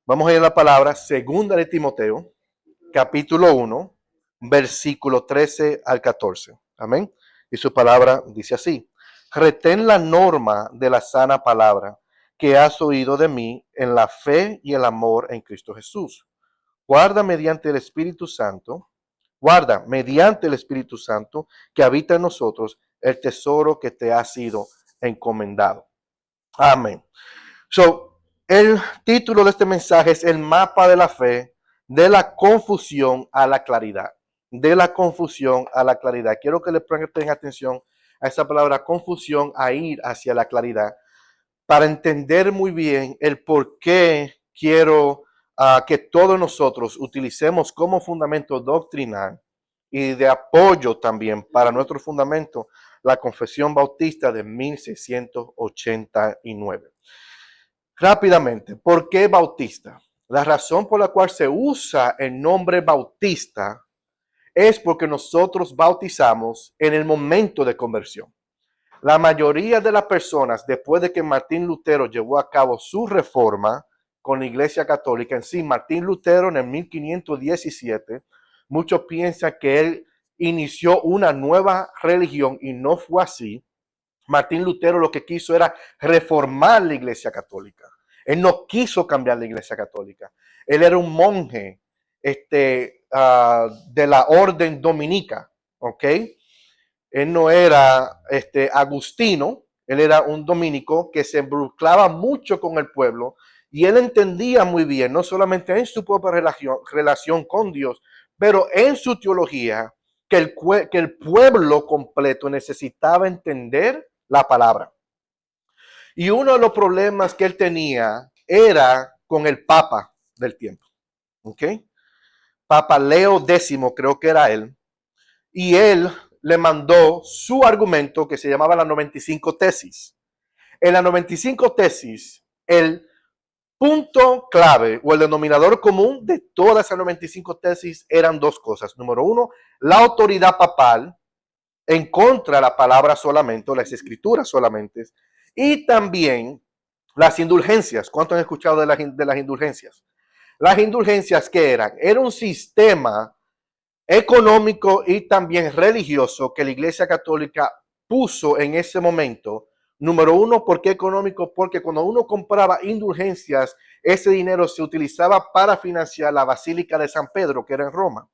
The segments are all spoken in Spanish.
Vamos a ir a la palabra segunda de Timoteo, capítulo 1, versículo 13 al 14. Amén. Y su palabra dice así: retén la norma de la sana palabra que has oído de mí en la fe y el amor en Cristo Jesús. Guarda mediante el Espíritu Santo que habita en nosotros el tesoro que te ha sido encomendado. Amén. So, el título de este mensaje es el mapa de la fe, de la confusión a la claridad. De la confusión a la claridad. Quiero que le presten atención a esa palabra confusión, a ir hacia la claridad, para entender muy bien el por qué quiero que todos nosotros utilicemos como fundamento doctrinal y de apoyo también para nuestro fundamento la Confesión Bautista de 1689. Rápidamente, ¿por qué Bautista? La razón por la cual se usa el nombre Bautista es porque nosotros bautizamos en el momento de conversión. La mayoría de las personas, después de que Martín Lutero llevó a cabo su reforma con la Iglesia Católica en sí, Martín Lutero en el 1517, muchos piensan que él inició una nueva religión y no fue así. Martín Lutero lo que quiso era reformar la Iglesia Católica. Él no quiso cambiar la Iglesia Católica. Él era un monje de la orden dominica, ¿ok? Él no era agustino, él era un dominico que se involucraba mucho con el pueblo y él entendía muy bien, no solamente en su propia relación con Dios, pero en su teología, que el pueblo completo necesitaba entender la palabra. Y uno de los problemas que él tenía era con el Papa del tiempo. ¿Ok? Papa Leo X, creo que era él. Y él le mandó su argumento que se llamaba la 95 tesis. En la 95 tesis, el punto clave o el denominador común de todas esas 95 tesis eran dos cosas. Número uno, la autoridad papal en contra de la palabra solamente, o las escrituras solamente, y también las indulgencias. ¿Cuánto han escuchado de las indulgencias? Las indulgencias, ¿qué eran? Era un sistema económico y también religioso que la Iglesia Católica puso en ese momento. Número uno, ¿por qué económico? Porque cuando uno compraba indulgencias, ese dinero se utilizaba para financiar la Basílica de San Pedro, que era en Roma.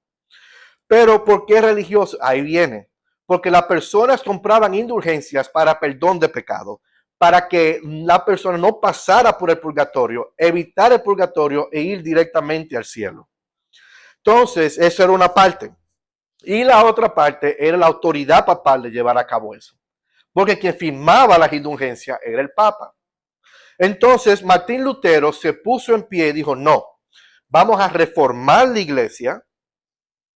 Pero ¿por qué religioso? Ahí viene. Porque las personas compraban indulgencias para perdón de pecado, para que la persona no pasara por el purgatorio, evitar el purgatorio e ir directamente al cielo. Entonces, eso era una parte. Y la otra parte era la autoridad papal de llevar a cabo eso. Porque quien firmaba las indulgencias era el Papa. Entonces, Martín Lutero se puso en pie y dijo, no, vamos a reformar la iglesia.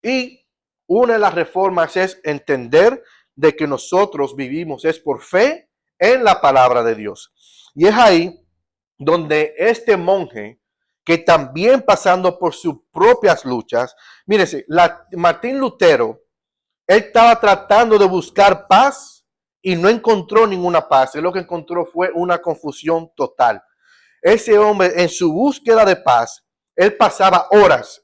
Y una de las reformas es entender de que nosotros vivimos es por fe en la palabra de Dios. Y es ahí donde este monje, que también pasando por sus propias luchas, mírense, Martín Lutero, él estaba tratando de buscar paz y no encontró ninguna paz. Él lo que encontró fue una confusión total. Ese hombre, en su búsqueda de paz, él pasaba horas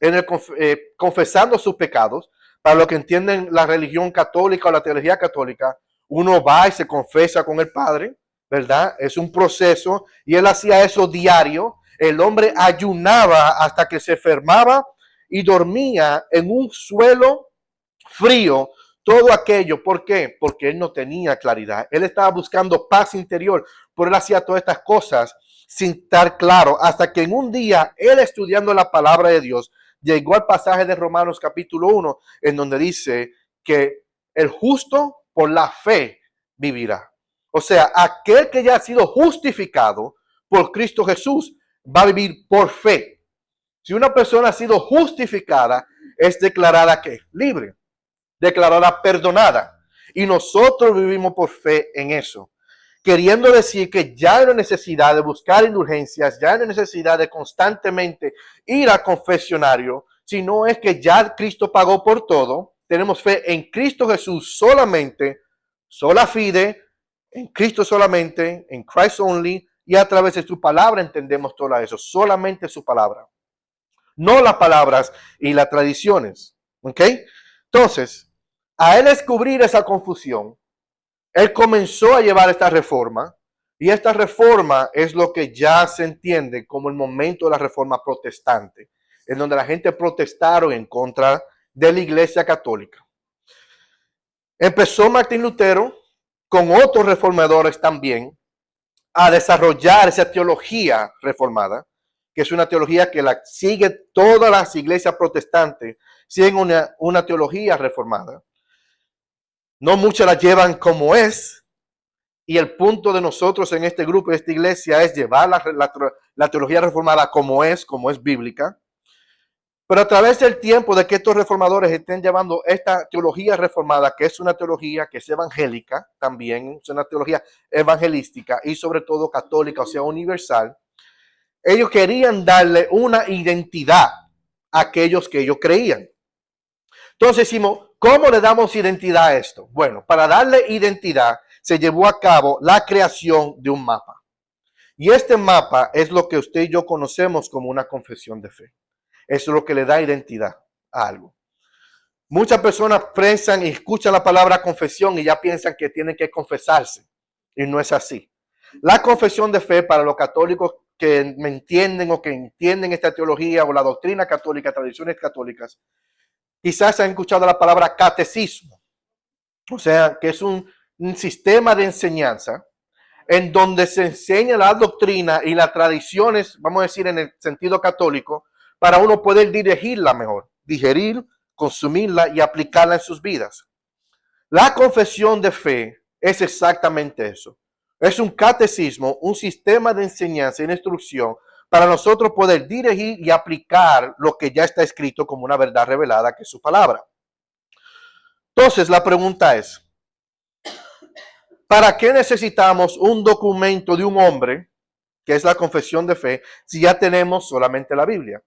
confesando sus pecados. Para los que entienden la religión católica o la teología católica, uno va y se confesa con el Padre, ¿verdad? Es un proceso y él hacía eso diario. El hombre ayunaba hasta que se enfermaba y dormía en un suelo frío. Todo aquello, ¿por qué? Porque él no tenía claridad. Él estaba buscando paz interior, pero él hacía todas estas cosas sin estar claro, hasta que en un día, él estudiando la palabra de Dios, llegó al pasaje de Romanos capítulo 1, en donde dice que el justo por la fe vivirá. O sea, aquel que ya ha sido justificado por Cristo Jesús va a vivir por fe. Si una persona ha sido justificada, es declarada ¿qué? Libre, declarada perdonada. Y nosotros vivimos por fe en eso. Queriendo decir que ya no hay necesidad de buscar indulgencias, ya no hay necesidad de constantemente ir al confesionario, sino es que ya Cristo pagó por todo. Tenemos fe en Cristo Jesús solamente, sola fide, en Cristo solamente, en Christ only, y a través de su palabra entendemos todo eso, solamente su palabra, no las palabras y las tradiciones. ¿Ok? Entonces, a él descubrir esa confusión, él comenzó a llevar esta reforma, y esta reforma es lo que ya se entiende como el momento de la reforma protestante, en donde la gente protestaron en contra de la Iglesia Católica. Empezó Martín Lutero con otros reformadores también a desarrollar esa teología reformada, que es una teología que la sigue todas las iglesias protestantes, siguen una teología reformada. No muchas la llevan como es, y el punto de nosotros en este grupo, en esta iglesia, es llevar la teología reformada como es bíblica. Pero a través del tiempo de que estos reformadores estén llevando esta teología reformada, que es una teología que es evangélica también, es una teología evangelística y sobre todo católica, o sea, universal, ellos querían darle una identidad a aquellos que ellos creían. Entonces decimos, ¿cómo le damos identidad a esto? Bueno, para darle identidad se llevó a cabo la creación de un mapa. Y este mapa es lo que usted y yo conocemos como una confesión de fe. Eso es lo que le da identidad a algo. Muchas personas piensan y escuchan la palabra confesión y ya piensan que tienen que confesarse. Y no es así. La confesión de fe para los católicos que me entienden o que entienden esta teología o la doctrina católica, tradiciones católicas, quizás han escuchado la palabra catecismo. O sea, que es un sistema de enseñanza en donde se enseña la doctrina y las tradiciones, vamos a decir en el sentido católico, para uno poder dirigirla mejor, digerir, consumirla y aplicarla en sus vidas. La confesión de fe es exactamente eso. Es un catecismo, un sistema de enseñanza y de instrucción para nosotros poder dirigir y aplicar lo que ya está escrito como una verdad revelada, que es su palabra. Entonces, la pregunta es, ¿para qué necesitamos un documento de un hombre, que es la confesión de fe, si ya tenemos solamente la Biblia?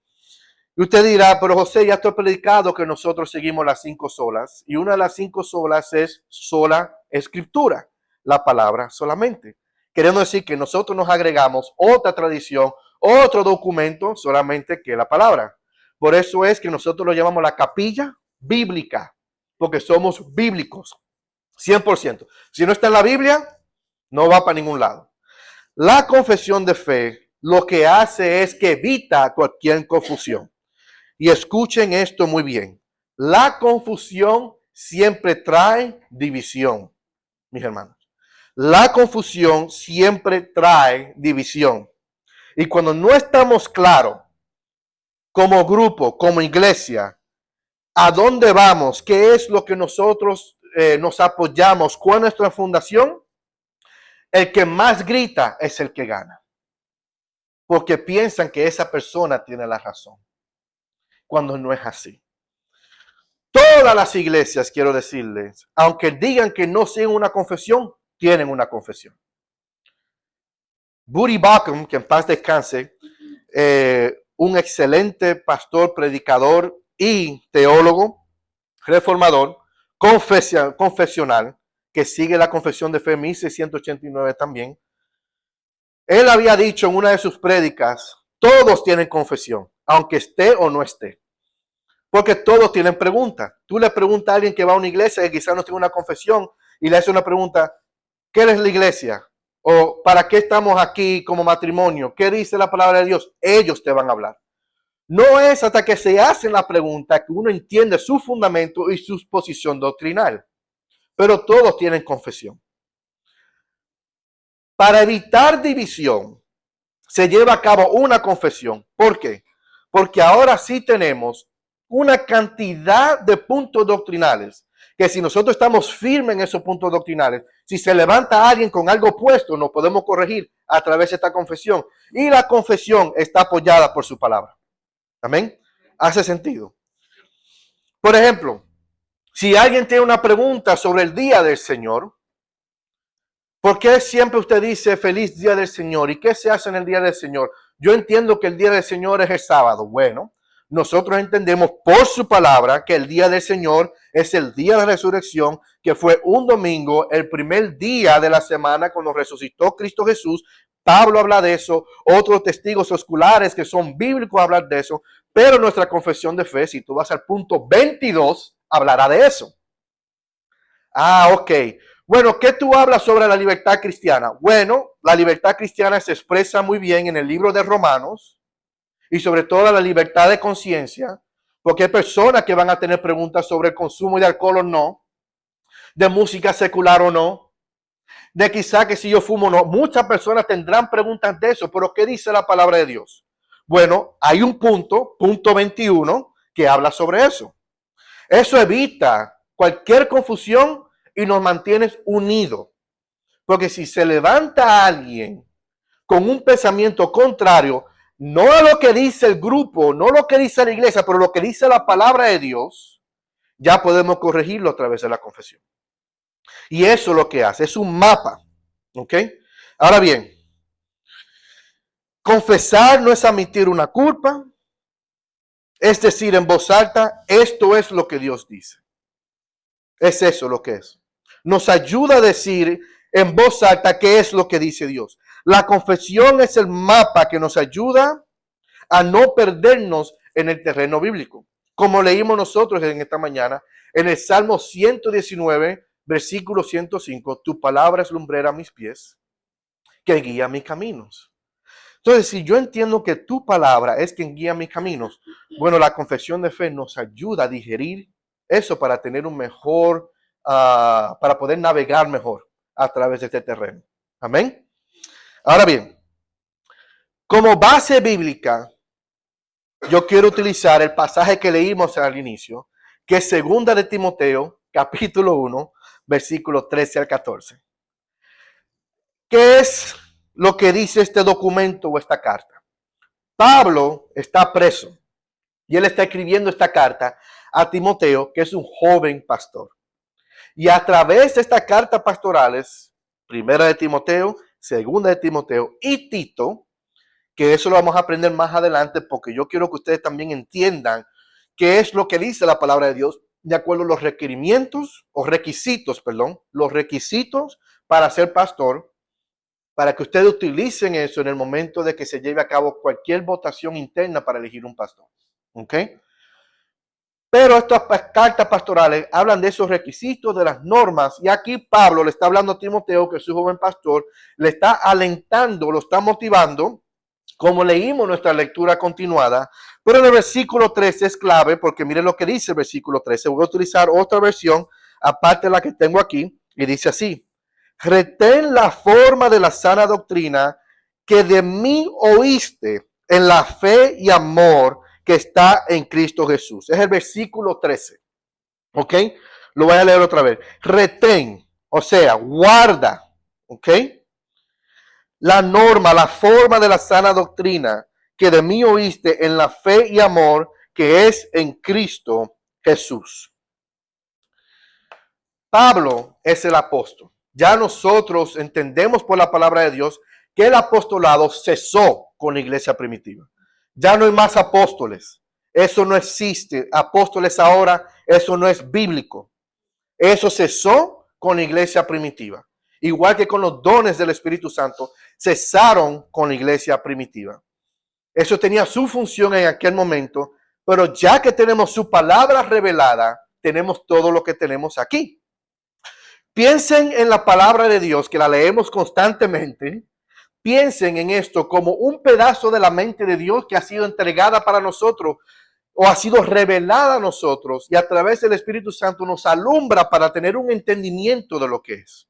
Y usted dirá, pero José, ya estoy predicado que nosotros seguimos las 5 solas. Y una de las 5 solas es sola escritura, la palabra solamente. Queriendo decir que nosotros nos agregamos otra tradición, otro documento solamente que la palabra. Por eso es que nosotros lo llamamos la capilla bíblica, porque somos bíblicos, 100%. Si no está en la Biblia, no va para ningún lado. La confesión de fe lo que hace es que evita cualquier confusión. Y escuchen esto muy bien. La confusión siempre trae división, mis hermanos. La confusión siempre trae división. Y cuando no estamos claros, como grupo, como iglesia, a dónde vamos, qué es lo que nosotros nos apoyamos, cuál es nuestra fundación, el que más grita es el que gana. Porque piensan que esa persona tiene la razón, cuando no es así. Todas las iglesias, quiero decirles, aunque digan que no siguen una confesión, tienen una confesión. Buddy Baucham, que en paz descanse, un excelente pastor, predicador y teólogo, reformador, confesional, que sigue la confesión de fe 1689 también. Él había dicho en una de sus prédicas, todos tienen confesión, aunque esté o no esté. Porque todos tienen preguntas. Tú le preguntas a alguien que va a una iglesia que quizás no tiene una confesión y le hace una pregunta, ¿qué es la iglesia? O ¿para qué estamos aquí como matrimonio? ¿Qué dice la palabra de Dios? Ellos te van a hablar. No es hasta que se hacen la pregunta que uno entiende su fundamento y su posición doctrinal. Pero todos tienen confesión. Para evitar división, se lleva a cabo una confesión. ¿Por qué? Porque ahora sí tenemos una cantidad de puntos doctrinales que si nosotros estamos firmes en esos puntos doctrinales, si se levanta alguien con algo opuesto, nos podemos corregir a través de esta confesión. Y la confesión está apoyada por su palabra. Amén. Hace sentido. Por ejemplo, si alguien tiene una pregunta sobre el día del Señor, ¿por qué siempre usted dice feliz día del Señor? ¿Y qué se hace en el día del Señor? Yo entiendo que el día del Señor es el sábado. Bueno, nosotros entendemos por su palabra que el día del Señor es el día de la resurrección, que fue un domingo, el primer día de la semana cuando resucitó Cristo Jesús, Pablo habla de eso, otros testigos oculares que son bíblicos hablan de eso, pero nuestra confesión de fe, si tú vas al punto 22, hablará de eso. Ah, ok. Bueno, ¿qué tú hablas sobre la libertad cristiana? Bueno, la libertad cristiana se expresa muy bien en el libro de Romanos y sobre todo la libertad de conciencia, porque hay personas que van a tener preguntas sobre el consumo de alcohol o no, de música secular o no, de quizá que si yo fumo o no. Muchas personas tendrán preguntas de eso, pero ¿qué dice la palabra de Dios? Bueno, hay un punto 21, que habla sobre eso. Eso evita cualquier confusión y nos mantiene unidos. Porque si se levanta alguien con un pensamiento contrario, no a lo que dice el grupo, no lo que dice la iglesia, pero lo que dice la palabra de Dios, ya podemos corregirlo a través de la confesión. Y eso es lo que hace, es un mapa. ¿Ok? Ahora bien, confesar no es admitir una culpa, es decir, en voz alta, esto es lo que Dios dice. Es eso lo que es. Nos ayuda a decir en voz alta qué es lo que dice Dios. La confesión es el mapa que nos ayuda a no perdernos en el terreno bíblico. Como leímos nosotros en esta mañana, en el Salmo 119, versículo 105, tu palabra es lumbrera a mis pies, que guía mis caminos. Entonces, si yo entiendo que tu palabra es quien guía mis caminos, bueno, la confesión de fe nos ayuda a digerir eso para tener un mejor, para poder navegar mejor a través de este terreno. Amén. Ahora bien, como base bíblica, yo quiero utilizar el pasaje que leímos al inicio, que es 2 de Timoteo, capítulo 1, versículo 13 al 14. ¿Qué es lo que dice este documento o esta carta? Pablo está preso y él está escribiendo esta carta a Timoteo, que es un joven pastor. Y a través de estas cartas pastorales, primera de Timoteo, segunda de Timoteo y Tito, que eso lo vamos a aprender más adelante porque yo quiero que ustedes también entiendan qué es lo que dice la palabra de Dios de acuerdo a los requerimientos o requisitos, perdón, los requisitos para ser pastor, para que ustedes utilicen eso en el momento de que se lleve a cabo cualquier votación interna para elegir un pastor. ¿Ok? Pero estas cartas pastorales hablan de esos requisitos, de las normas, y aquí Pablo le está hablando a Timoteo, que es su joven pastor, le está alentando, lo está motivando, como leímos nuestra lectura continuada, pero en el versículo 13 es clave, porque miren lo que dice el versículo 13. Voy a utilizar otra versión, aparte de la que tengo aquí, y dice así: retén la forma de la sana doctrina que de mí oíste en la fe y amor que está en Cristo Jesús. Es el versículo 13. ¿Ok? Lo voy a leer otra vez. Retén, o sea, guarda. ¿Ok? La norma, la forma de la sana doctrina que de mí oíste en la fe y amor que es en Cristo Jesús. Pablo es el apóstol. Ya nosotros entendemos por la palabra de Dios que el apostolado cesó con la iglesia primitiva. Ya no hay más apóstoles. Eso no existe. Apóstoles ahora, eso no es bíblico. Eso cesó con la iglesia primitiva. Igual que con los dones del Espíritu Santo, cesaron con la iglesia primitiva. Eso tenía su función en aquel momento, pero ya que tenemos su palabra revelada, tenemos todo lo que tenemos aquí. Piensen en la palabra de Dios, que la leemos constantemente. Piensen en esto como un pedazo de la mente de Dios que ha sido entregada para nosotros o ha sido revelada a nosotros y a través del Espíritu Santo nos alumbra para tener un entendimiento de lo que es.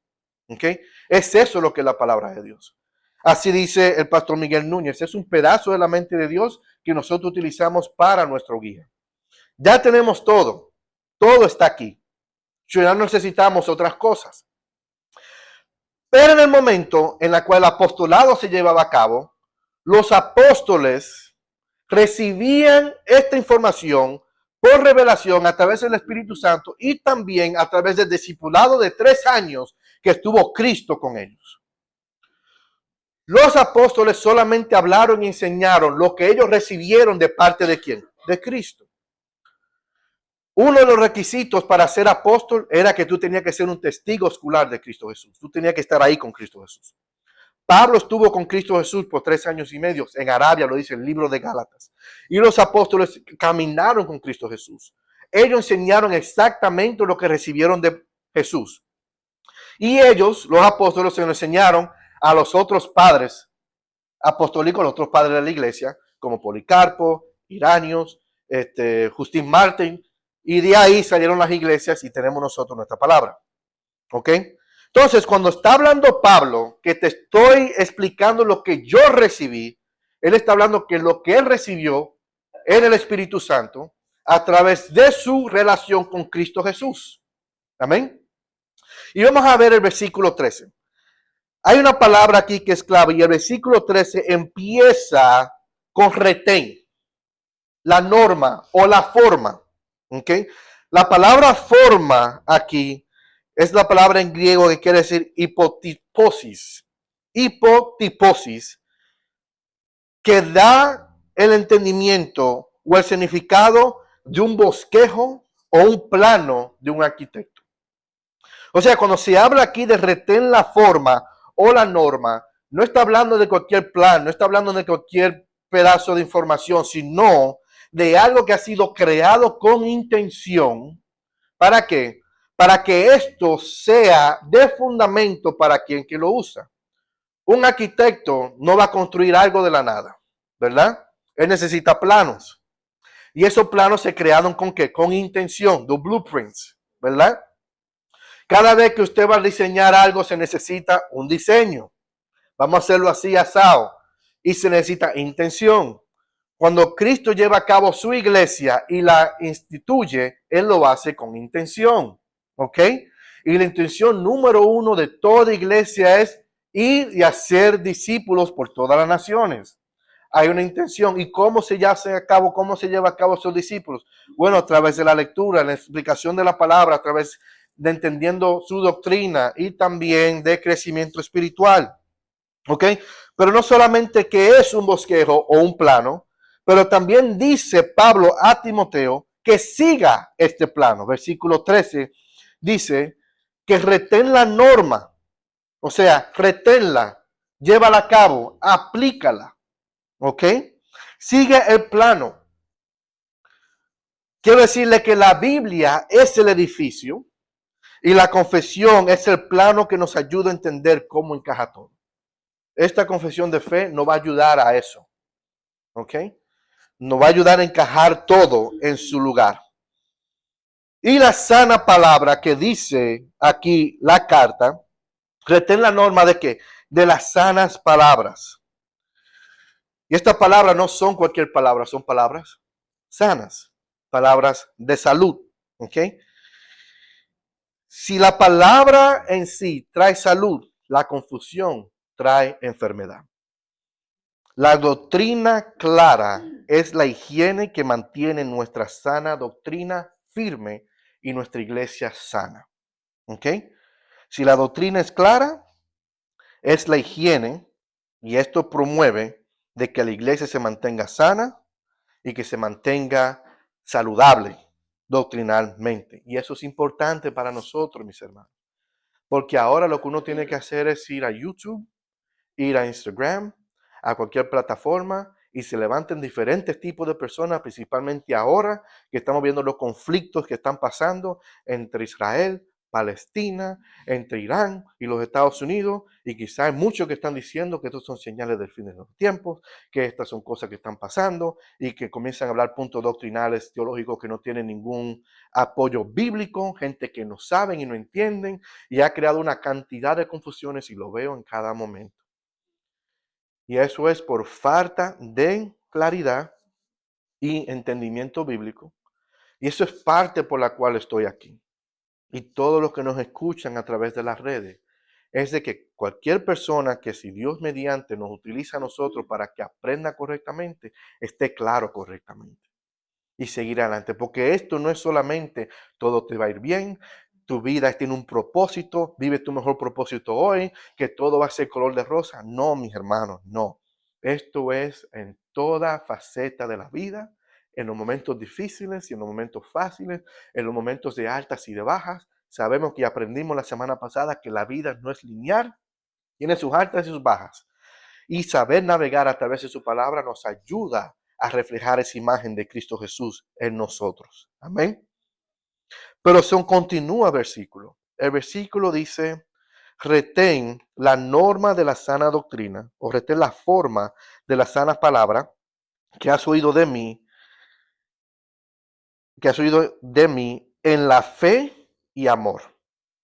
¿Ok? Es eso lo que es la palabra de Dios. Así dice el pastor Miguel Núñez. Es un pedazo de la mente de Dios que nosotros utilizamos para nuestro guía. Ya tenemos todo. Todo está aquí. Ya no necesitamos otras cosas. Pero en el momento en el cual el apostolado se llevaba a cabo, los apóstoles recibían esta información por revelación a través del Espíritu Santo y también a través del discipulado de 3 años que estuvo Cristo con ellos. Los apóstoles solamente hablaron y enseñaron lo que ellos recibieron de parte de ¿quién? De Cristo. Uno de los requisitos para ser apóstol era que tú tenías que ser un testigo ocular de Cristo Jesús. Tú tenías que estar ahí con Cristo Jesús. Pablo estuvo con Cristo Jesús por 3 años y medio. En Arabia lo dice el libro de Gálatas. Y los apóstoles caminaron con Cristo Jesús. Ellos enseñaron exactamente lo que recibieron de Jesús. Y ellos, los apóstoles, se lo enseñaron a los otros padres apostólicos, los otros padres de la iglesia, como Policarpo, Iranios, Justín Martín. Y de ahí salieron las iglesias y tenemos nosotros nuestra palabra. ¿Ok? Entonces, cuando está hablando Pablo, que te estoy explicando lo que yo recibí, él está hablando que lo que él recibió en el Espíritu Santo a través de su relación con Cristo Jesús. Amén. Y vamos a ver el versículo 13. Hay una palabra aquí que es clave y el versículo 13 empieza con retén, la norma o la forma. ¿Ok? La palabra forma aquí es la palabra en griego que quiere decir hipotiposis. Hipotiposis, que da el entendimiento o el significado de un bosquejo o un plano de un arquitecto. O sea, cuando se habla aquí de retén la forma o la norma, no está hablando de cualquier plan, no está hablando de cualquier pedazo de información, sino de algo que ha sido creado con intención. ¿Para qué? Para que esto sea de fundamento para quien que lo usa. Un arquitecto no va a construir algo de la nada, ¿verdad? Él necesita planos. Y esos planos se crearon ¿con qué? Con intención, los blueprints, ¿verdad? Cada vez que usted va a diseñar algo se necesita un diseño. Vamos a hacerlo así, asado. Y se necesita intención. Cuando Cristo lleva a cabo su iglesia y la instituye, Él lo hace con intención. ¿Ok? Y la intención número uno de toda iglesia es ir y hacer discípulos por todas las naciones. Hay una intención. ¿Y cómo se lleva a cabo sus discípulos? Bueno, a través de la lectura, la explicación de la palabra, a través de entendiendo su doctrina y también de crecimiento espiritual. ¿Ok? Pero no solamente que es un bosquejo o un plano, pero también dice Pablo a Timoteo que siga este plano. Versículo 13 dice que retén la norma, o sea, reténla, llévala a cabo, aplícala. ¿Ok? Sigue el plano. Quiero decirle que la Biblia es el edificio y la confesión es el plano que nos ayuda a entender cómo encaja todo. Esta confesión de fe nos va a ayudar a eso. ¿Ok? Nos va a ayudar a encajar todo en su lugar. Y la sana palabra que dice aquí la carta, retén la norma de qué? De las sanas palabras. Y estas palabras no son cualquier palabra, son palabras sanas, palabras de salud. ¿Ok? Si la palabra en sí trae salud, la confusión trae enfermedad. La doctrina clara es la higiene que mantiene nuestra sana doctrina firme y nuestra iglesia sana. ¿Ok? Si la doctrina es clara, es la higiene y esto promueve de que la iglesia se mantenga sana y que se mantenga saludable doctrinalmente. Y eso es importante para nosotros, mis hermanos. Porque ahora lo que uno tiene que hacer es ir a YouTube, ir a Instagram, a cualquier plataforma y se levanten diferentes tipos de personas, principalmente ahora que estamos viendo los conflictos que están pasando entre Israel, Palestina, entre Irán y los Estados Unidos, y quizá hay muchos que están diciendo que estos son señales del fin de los tiempos, que estas son cosas que están pasando y que comienzan a hablar puntos doctrinales teológicos que no tienen ningún apoyo bíblico, gente que no saben y no entienden, y ha creado una cantidad de confusiones y lo veo en cada momento. Y eso es por falta de claridad y entendimiento bíblico. Y eso es parte por la cual estoy aquí. Y todos los que nos escuchan a través de las redes, es de que cualquier persona que si Dios mediante nos utiliza a nosotros para que aprenda correctamente, esté claro correctamente. Y seguir adelante. Porque esto no es solamente todo te va a ir bien, tu vida tiene un propósito, vive tu mejor propósito hoy, que todo va a ser color de rosa. No, mis hermanos, no. Esto es en toda faceta de la vida, en los momentos difíciles y en los momentos fáciles, en los momentos de altas y de bajas. Sabemos que aprendimos la semana pasada que la vida no es lineal, Tiene sus altas y sus bajas. Y saber navegar a través de su palabra nos ayuda a reflejar esa imagen de Cristo Jesús en nosotros. Amén. Pero continúa el versículo. El versículo dice, retén la norma de la sana doctrina, o retén la forma de la sana palabra que has oído de mí, en la fe y amor,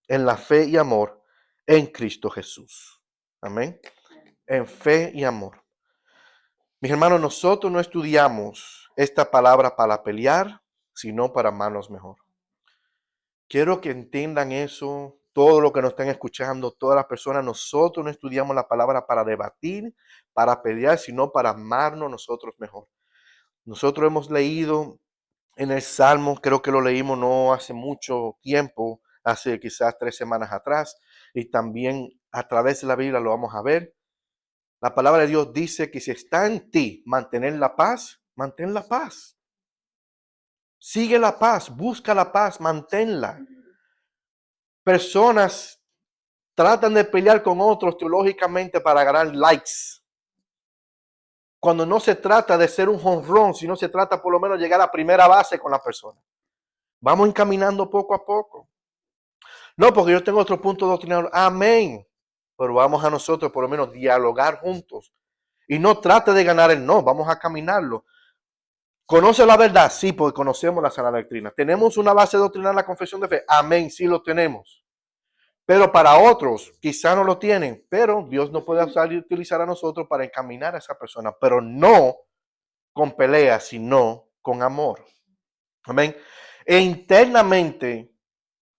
en la fe y amor en Cristo Jesús. Amén. En fe y amor. Mis hermanos, nosotros no estudiamos esta palabra para pelear, sino para amarnos mejor. Quiero que entiendan eso, todo lo que nos están escuchando, todas las personas. Nosotros no estudiamos la palabra para debatir, para pelear, sino para amarnos nosotros mejor. Nosotros hemos leído en el Salmo, creo que lo leímos no hace mucho tiempo, hace quizás 3 semanas atrás, y también a través de la Biblia lo vamos a ver. La palabra de Dios dice que si está en ti mantener la paz, mantén la paz. Sigue la paz, busca la paz, manténla. Personas tratan de pelear con otros teológicamente para ganar likes. Cuando no se trata de ser un jonrón, sino se trata por lo menos de llegar a primera base con la persona. Vamos encaminando poco a poco. No, porque yo tengo otro punto doctrinal. Amén. Pero vamos a nosotros por lo menos dialogar juntos. Y no trate de ganar el no, vamos a caminarlo. ¿Conoce la verdad? Sí, porque conocemos la sana doctrina. ¿Tenemos una base doctrinal en la confesión de fe? Amén, sí lo tenemos. Pero para otros quizá no lo tienen, pero Dios no puede utilizar a nosotros para encaminar a esa persona, pero no con pelea, sino con amor. Amén. E internamente,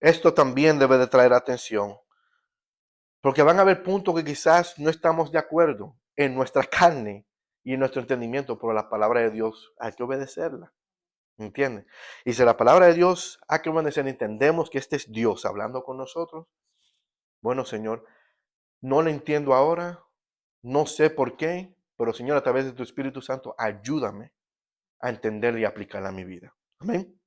esto también debe de traer atención, porque van a haber puntos que quizás no estamos de acuerdo en nuestra carne y en nuestro entendimiento, pero la palabra de Dios hay que obedecerla. ¿Entiendes? Y si la palabra de Dios hay que obedecer, entendemos que este es Dios hablando con nosotros. Bueno, Señor, no lo entiendo ahora, no sé por qué, pero Señor, a través de tu Espíritu Santo, ayúdame a entenderla y aplicarla a mi vida. Amén.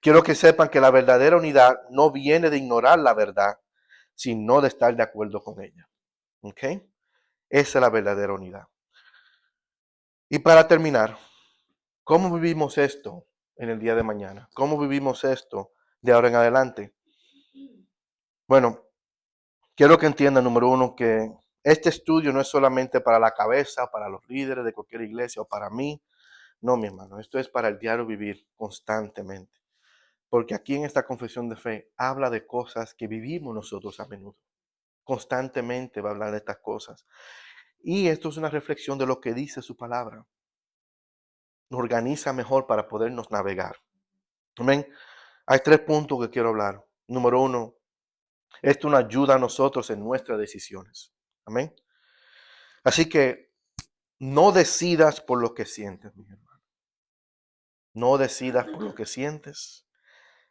Quiero que sepan que la verdadera unidad no viene de ignorar la verdad, sino de estar de acuerdo con ella. ¿Ok? Esa es la verdadera unidad. Y para terminar, ¿cómo vivimos esto en el día de mañana? ¿Cómo vivimos esto de ahora en adelante? Bueno, quiero que entiendan, número uno, que este estudio no es solamente para la cabeza, para los líderes de cualquier iglesia o para mí. No, mi hermano, esto es para el diario vivir constantemente. Porque aquí en esta confesión de fe habla de cosas que vivimos nosotros a menudo. Constantemente va a hablar de estas cosas. Y esto es una reflexión de lo que dice su palabra. Nos organiza mejor para podernos navegar. Amén. Hay 3 puntos que quiero hablar. Número 1, esto nos ayuda a nosotros en nuestras decisiones. Amén. Así que no decidas por lo que sientes, mi hermano. No decidas por lo que sientes.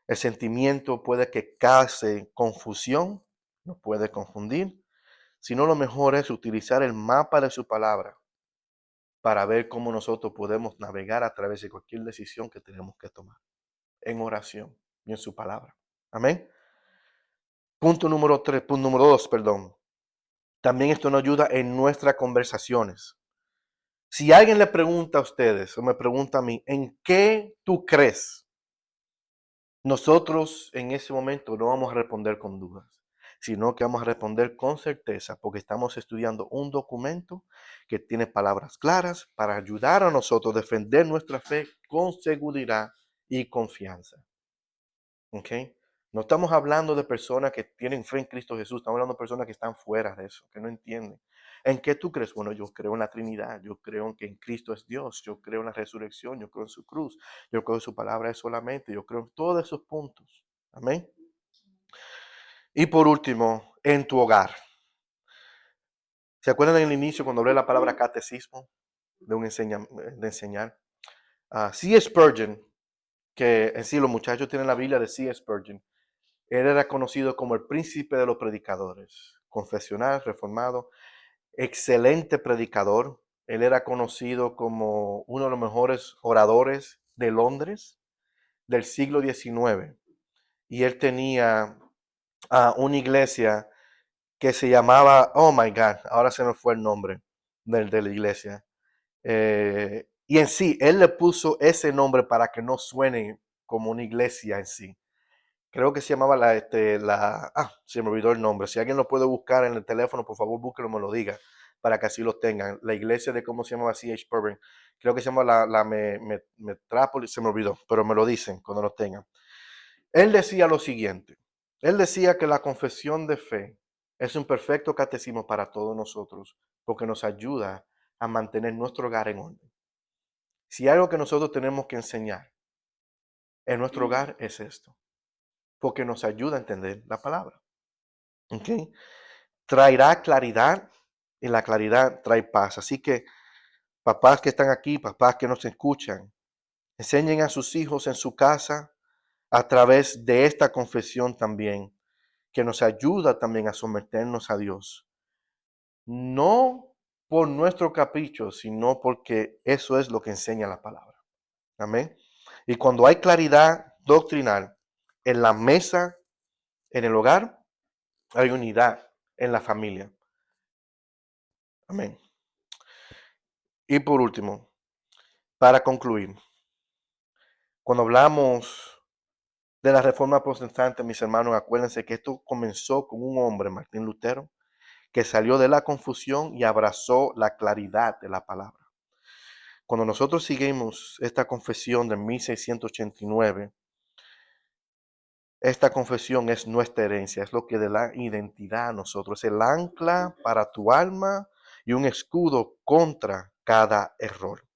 El sentimiento puede que cause confusión, nos puede confundir, sino lo mejor es utilizar el mapa de su palabra para ver cómo nosotros podemos navegar a través de cualquier decisión que tenemos que tomar en oración y en su palabra. Amén. Punto número 2, perdón. También esto nos ayuda en nuestras conversaciones. Si alguien le pregunta a ustedes o me pregunta a mí, ¿en qué tú crees? Nosotros en ese momento no vamos a responder con dudas, sino que vamos a responder con certeza porque estamos estudiando un documento que tiene palabras claras para ayudar a nosotros a defender nuestra fe con seguridad y confianza. ¿Ok? No estamos hablando de personas que tienen fe en Cristo Jesús, estamos hablando de personas que están fuera de eso, que no entienden. ¿En qué tú crees? Bueno, yo creo en la Trinidad, yo creo en que en Cristo es Dios, yo creo en la resurrección, yo creo en su cruz, yo creo en su palabra es solamente, yo creo en todos esos puntos. Amén. Y por último, en tu hogar. ¿Se acuerdan en el inicio cuando hablé la palabra catecismo de de enseñar? C. Spurgeon, que en sí los muchachos tienen la Biblia de C. Spurgeon. Él era conocido como el príncipe de los predicadores, confesional, reformado, excelente predicador. Él era conocido como uno de los mejores oradores de Londres del siglo XIX. Y él tenía una iglesia que se llamaba, oh my God, ahora se me fue el nombre de la iglesia. Y en sí, él le puso ese nombre para que no suene como una iglesia en sí. Creo que se llamaba se me olvidó el nombre. Si alguien lo puede buscar en el teléfono, por favor, búsquelo, me lo diga, para que así lo tengan. La iglesia de cómo se llamaba C.H. Spurgeon. Creo que se llama Metrápolis, se me olvidó, pero me lo dicen cuando lo tengan. Él decía lo siguiente. Él decía que la confesión de fe es un perfecto catecismo para todos nosotros, porque nos ayuda a mantener nuestro hogar en orden. Si hay algo que nosotros tenemos que enseñar en nuestro hogar es esto, porque nos ayuda a entender la palabra. ¿Ok? Traerá claridad y la claridad trae paz. Así que papás que están aquí, papás que nos escuchan, enseñen a sus hijos en su casa a través de esta confesión también, que nos ayuda también a someternos a Dios. No por nuestro capricho, sino porque eso es lo que enseña la palabra. Amén. Y cuando hay claridad doctrinal en la mesa, en el hogar, hay unidad en la familia. Amén. Y por último, para concluir, cuando hablamos de la reforma protestante, mis hermanos, acuérdense que esto comenzó con un hombre, Martín Lutero, que salió de la confusión y abrazó la claridad de la palabra. Cuando nosotros seguimos esta confesión de 1689, esta confesión es nuestra herencia, es lo que da la identidad a nosotros, es el ancla para tu alma y un escudo contra cada error.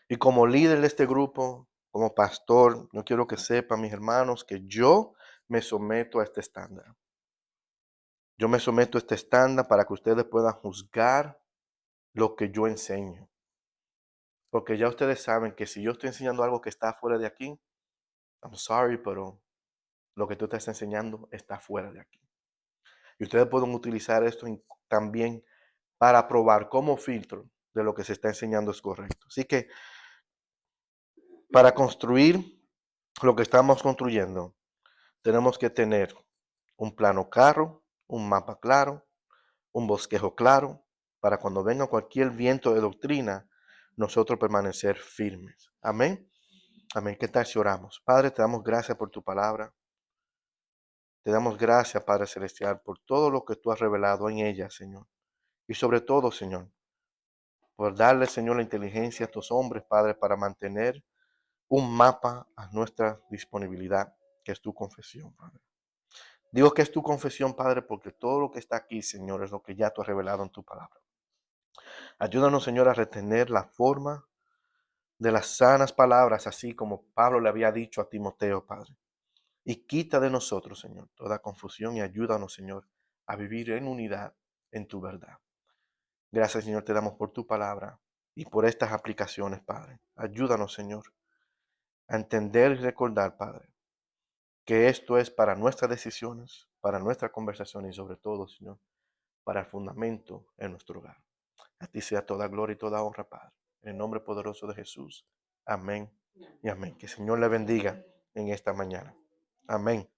Y como líder de este grupo, como pastor, yo quiero que sepan, mis hermanos, que yo me someto a este estándar. Yo me someto a este estándar para que ustedes puedan juzgar lo que yo enseño. Porque ya ustedes saben que si yo estoy enseñando algo que está fuera de aquí, I'm sorry, pero lo que tú estás enseñando está fuera de aquí. Y ustedes pueden utilizar esto también para probar como filtro de lo que se está enseñando es correcto. Así que para construir lo que estamos construyendo, tenemos que tener un plano claro, un mapa claro, un bosquejo claro, para cuando venga cualquier viento de doctrina, nosotros permanecer firmes. Amén. Amén. ¿Qué tal si oramos? Padre, te damos gracias por tu palabra. Te damos gracias, Padre Celestial, por todo lo que tú has revelado en ella, Señor. Y sobre todo, Señor, por darle, Señor, la inteligencia a estos hombres, Padre, para mantener un mapa a nuestra disponibilidad, que es tu confesión, Padre. Digo que es tu confesión, Padre, porque todo lo que está aquí, Señor, es lo que ya tú has revelado en tu palabra. Ayúdanos, Señor, a retener la forma de las sanas palabras, así como Pablo le había dicho a Timoteo, Padre. Y quita de nosotros, Señor, toda confusión y ayúdanos, Señor, a vivir en unidad en tu verdad. Gracias, Señor, te damos por tu palabra y por estas aplicaciones, Padre. Ayúdanos, Señor, a entender y recordar, Padre, que esto es para nuestras decisiones, para nuestra conversación y sobre todo, Señor, para el fundamento en nuestro hogar. A ti sea toda gloria y toda honra, Padre. En el nombre poderoso de Jesús. Amén y amén. Que el Señor le bendiga en esta mañana. Amén.